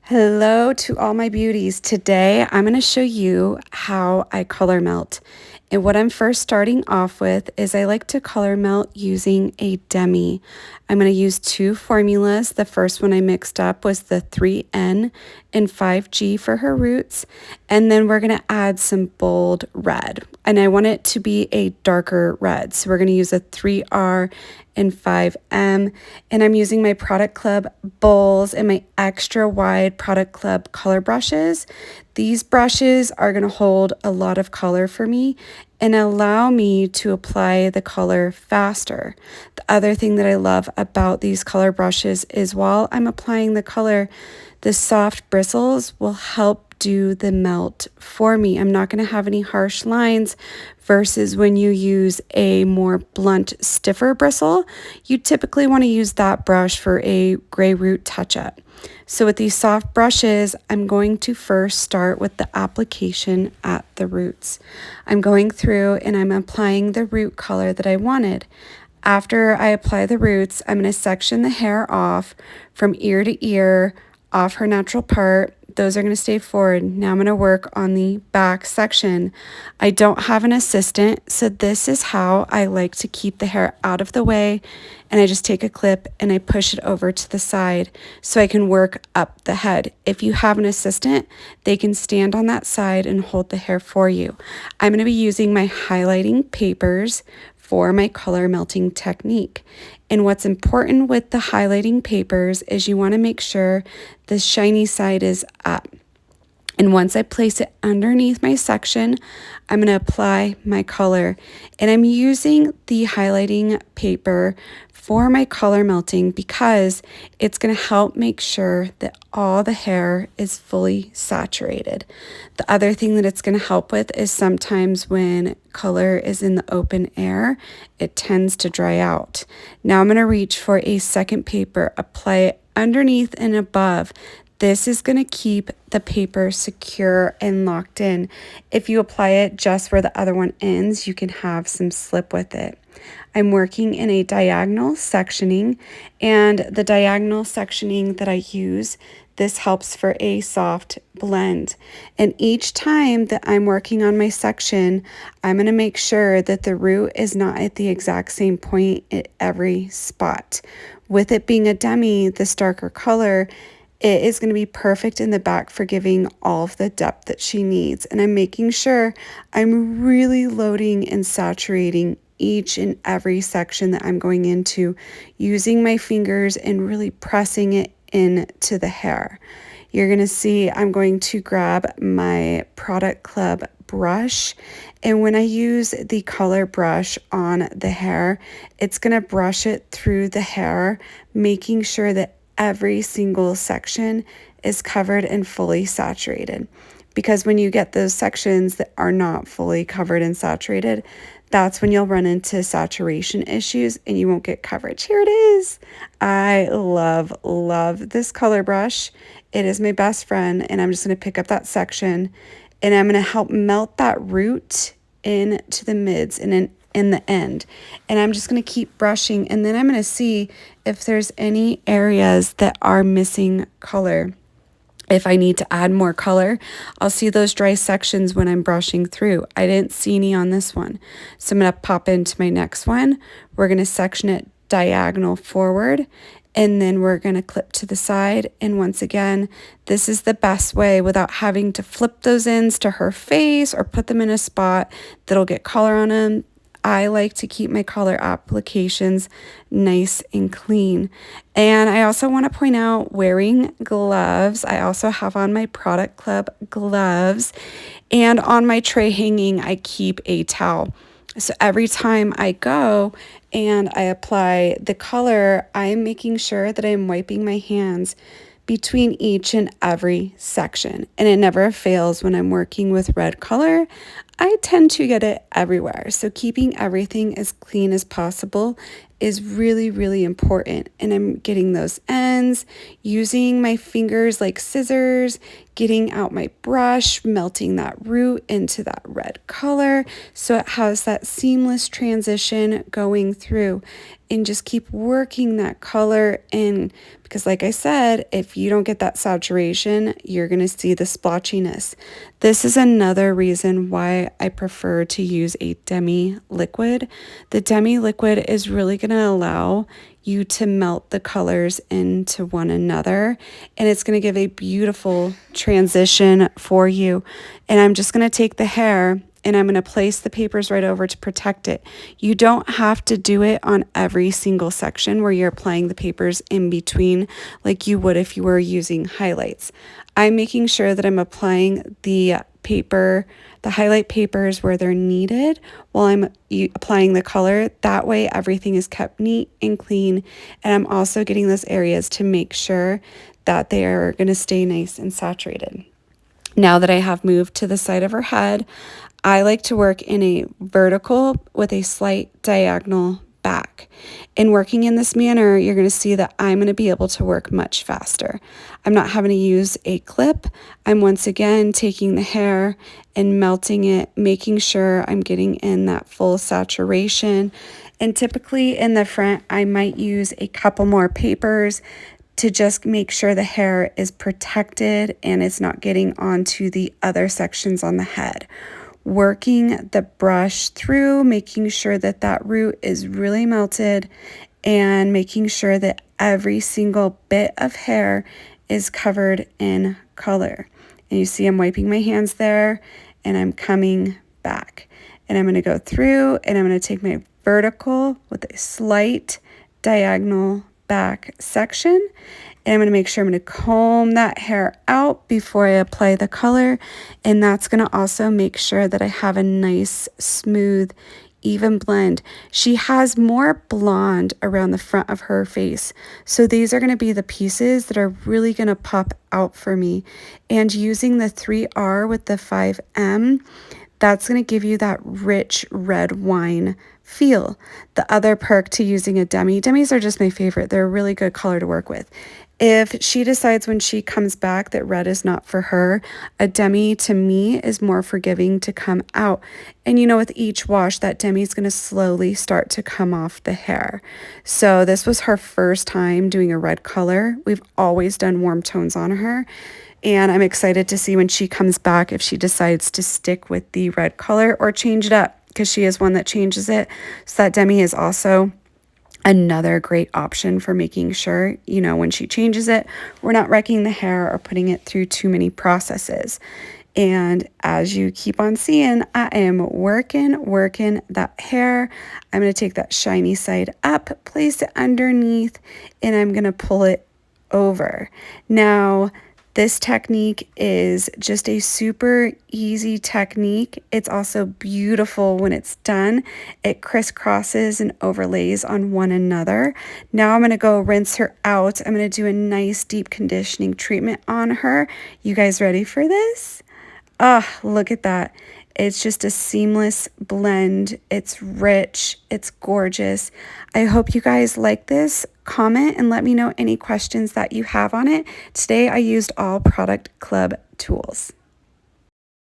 Hello to all my beauties. Today I'm going to show you how I color melt. And what I'm first starting off with is I like to color melt using a demi. I'm going to use two formulas. The first one I mixed up was the 3N and 5G for her roots. And then we're going to add some bold red. And I want it to be a darker red. So we're going to use a 3R and 5M. And I'm using my Product Club bowls and my extra wide Product Club color brushes. These brushes are going to hold a lot of color for me and allow me to apply the color faster. The other thing that I love about these color brushes is while I'm applying the color, the soft bristles will help do the melt for me. I'm not going to have any harsh lines versus when you use a more blunt, stiffer bristle. You typically want to use that brush for a gray root touch-up. So with these soft brushes, I'm going to first start with the application at the roots. I'm going through and I'm applying the root color that I wanted. After I apply the roots, I'm going to section the hair off from ear to ear, off her natural part. Those are going to stay forward. Now I'm going to work on the back section. I don't have an assistant, so this is how I like to keep the hair out of the way. And I just take a clip and I push it over to the side so I can work up the head. If you have an assistant, they can stand on that side and hold the hair for you. I'm going to be using my highlighting papers for my color melting technique. And what's important with the highlighting papers is you want to make sure the shiny side is up. And once I place it underneath my section, I'm going to apply my color. And I'm using the highlighting paper for my color melting because it's going to help make sure that all the hair is fully saturated. The other thing that it's going to help with is sometimes when color is in the open air, it tends to dry out. Now I'm going to reach for a second paper, apply it underneath and above. This is going to keep the paper secure and locked in. If you apply it just where the other one ends, you can have some slip with it. I'm working in a diagonal sectioning, and the diagonal sectioning that I use, this helps for a soft blend. And each time that I'm working on my section, I'm going to make sure that the root is not at the exact same point at every spot. With it being a demi, this darker color, it is going to be perfect in the back for giving all of the depth that she needs. And I'm making sure I'm really loading and saturating each and every section that I'm going into, using my fingers and really pressing it into the hair. You're going to see I'm going to grab my Product Club brush, and when I use the color brush on the hair, it's going to brush it through the hair, making sure that every single section is covered and fully saturated. Because when you get those sections that are not fully covered and saturated, that's when you'll run into saturation issues and you won't get coverage. Here it is. I love this color brush. It is my best friend, and I'm just going to pick up that section and I'm going to help melt that root into the mids and in the end. And I'm just going to keep brushing, and then I'm going to see if there's any areas that are missing color. If I need to add more color, I'll see those dry sections when I'm brushing through. I didn't see any on this one. So I'm going to pop into my next one. We're going to section it diagonal forward, and then we're going to clip to the side. And once again, this is the best way without having to flip those ends to her face or put them in a spot that'll get color on them. I like to keep my color applications nice and clean. And I also want to point out wearing gloves. I also have on my Product Club gloves, and on my tray hanging, I keep a towel. So every time I go and I apply the color, I'm making sure that I'm wiping my hands between each and every section. And it never fails when I'm working with red color. I tend to get it everywhere. So keeping everything as clean as possible is really important. And I'm getting those ends, using my fingers like scissors, getting out my brush, melting that root into that red color so it has that seamless transition going through. and just keep working that color in, because like I said, if you don't get that saturation, you're going to see the splotchiness. This is another reason why I prefer to use a demi liquid. The demi liquid is really going to allow you to melt the colors into one another, and it's going to give a beautiful transition for you. And I'm just going to take the hair and I'm going to place the papers right over to protect it. You don't have to do it on every single section where you're applying the papers in between like you would if you were using highlights. I'm making sure that I'm applying the highlight papers where they're needed while I'm applying the color. That way everything is kept neat and clean, and I'm also getting those areas to make sure that they are going to stay nice and saturated. Now that I have moved to the side of her head, I like to work in a vertical with a slight diagonal back. In working in this manner, you're going to see that I'm going to be able to work much faster. I'm not having to use a clip. I'm once again taking the hair and melting it, making sure I'm getting in that full saturation. And typically in the front, I might use a couple more papers to just make sure the hair is protected and it's not getting onto the other sections on the head. Working the brush through, making sure that that root is really melted, and making sure that every single bit of hair is covered in color. And you see I'm wiping my hands there, and I'm coming back. And I'm going to go through, and I'm going to take my vertical with a slight diagonal back section, and I'm going to make sure I'm going to comb that hair out before I apply the color, and that's going to also make sure that I have a nice, smooth, even blend. She has more blonde around the front of her face, so these are going to be the pieces that are really going to pop out for me. And using the 3R with the 5M, that's going to give you that rich red wine feel. The other perk to using a demi, demis are just my favorite. They're a really good color to work with. If she decides when she comes back that red is not for her, a demi to me is more forgiving to come out. And you know, with each wash, that demi is going to slowly start to come off the hair. So this was her first time doing a red color. We've always done warm tones on her. And I'm excited to see when she comes back if she decides to stick with the red color or change it up, because she is one that changes it. So that demi is also another great option for making sure, you know, when she changes it, we're not wrecking the hair or putting it through too many processes. And as you keep on seeing, I am working that hair. I'm going to take that shiny side up, place it underneath, and I'm going to pull it over. Now, this technique is just a super easy technique. It's also beautiful when it's done. It crisscrosses and overlays on one another. Now I'm going to go rinse her out. I'm going to do a nice deep conditioning treatment on her. You guys ready for this? Oh, look at that. It's just a seamless blend. It's rich. It's gorgeous. I hope you guys like this. Comment and let me know any questions that you have on it. Today I used all Product Club tools.